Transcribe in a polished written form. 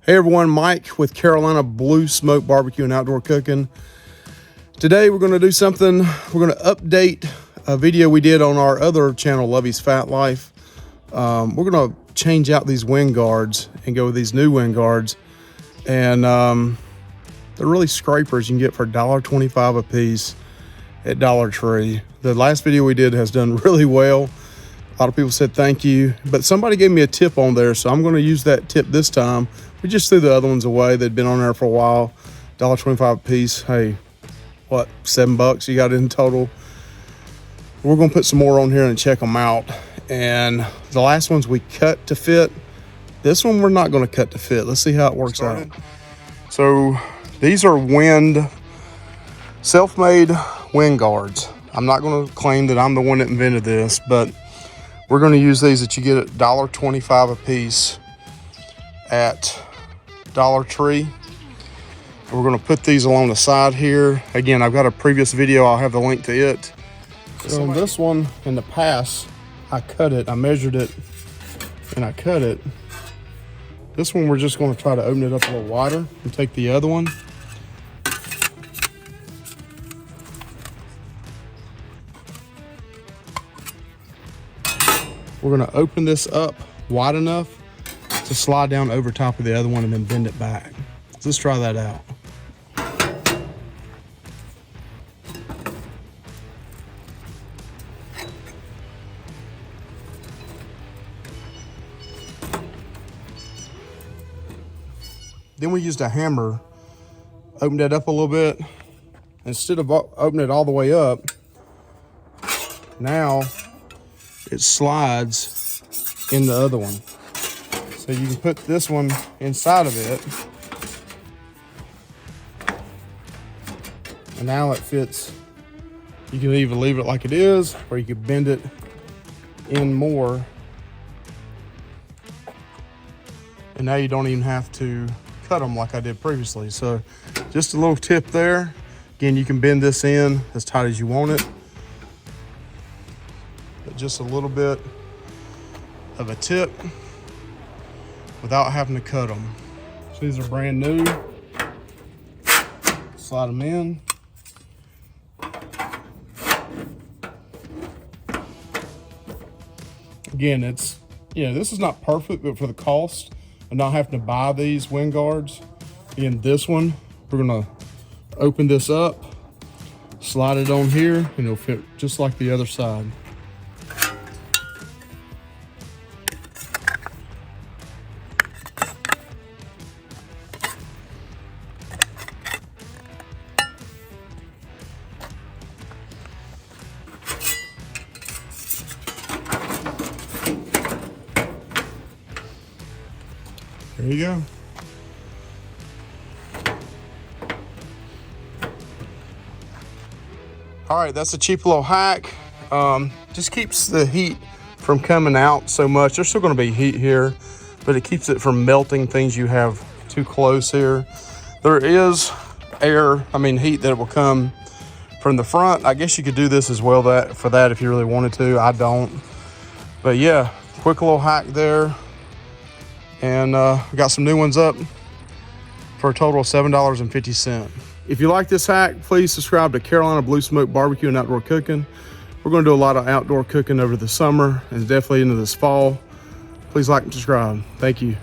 Hey everyone, Mike with Carolina Blue Smoke Barbecue and Outdoor Cooking. Today we're going to do something. We're going to update a video we did on our other channel, Lovey's Fat Life. We're going to change out these wind guards and go with these new wind guards. And they're really scrapers you can get for $1.25 a piece at Dollar Tree. The last video we did has done really well. A lot of people said thank you, but somebody gave me a tip on there, so I'm going to use that tip this time. We just threw the other ones away. They'd been on there for a while. $1.25 a piece. Hey, what, $7 you got in total? We're going to put some more on here and check them out. And the last ones we cut to fit. This one we're not going to cut to fit. Let's see how it works out. So these are self-made wind guards. I'm not going to claim that I'm the one that invented this, but we're going to use these that you get at $1.25 a piece at Dollar Tree. We're going to put these along the side here. Again, I've got a previous video. I'll have the link to it. So this one in the past, I cut it. I measured it and I cut it. This one, we're just going to try to open it up a little wider and take the other one. We're going to open this up wide enough to slide down over top of the other one and then bend it back. So let's try that out. Then we used a hammer, opened it up a little bit. Instead of opening it all the way up, now it slides in the other one. So you can put this one inside of it. And now it fits. You can either leave it like it is, or you could bend it in more. And now you don't even have to cut them like I did previously. So just a little tip there. Again, you can bend this in as tight as you want it. But just a little bit of a tip without having to cut them. So these are brand new. Slide them in. Again, this is not perfect, but for the cost of not having to buy these wind guards, again, this one, we're gonna open this up, slide it on here, and it'll fit just like the other side. There you go. All right, that's a cheap little hack. Just keeps the heat from coming out so much. There's still gonna be heat here, but it keeps it from melting things you have too close here. There is heat that will come from the front. I guess you could do this as well for that if you really wanted to. I don't. But yeah, quick little hack there. And we got some new ones up for a total of $7.50. If you like this hack, please subscribe to Carolina Blue Smoke Barbecue and Outdoor Cooking. We're going to do a lot of outdoor cooking over the summer and definitely into this fall. Please like and subscribe. Thank you.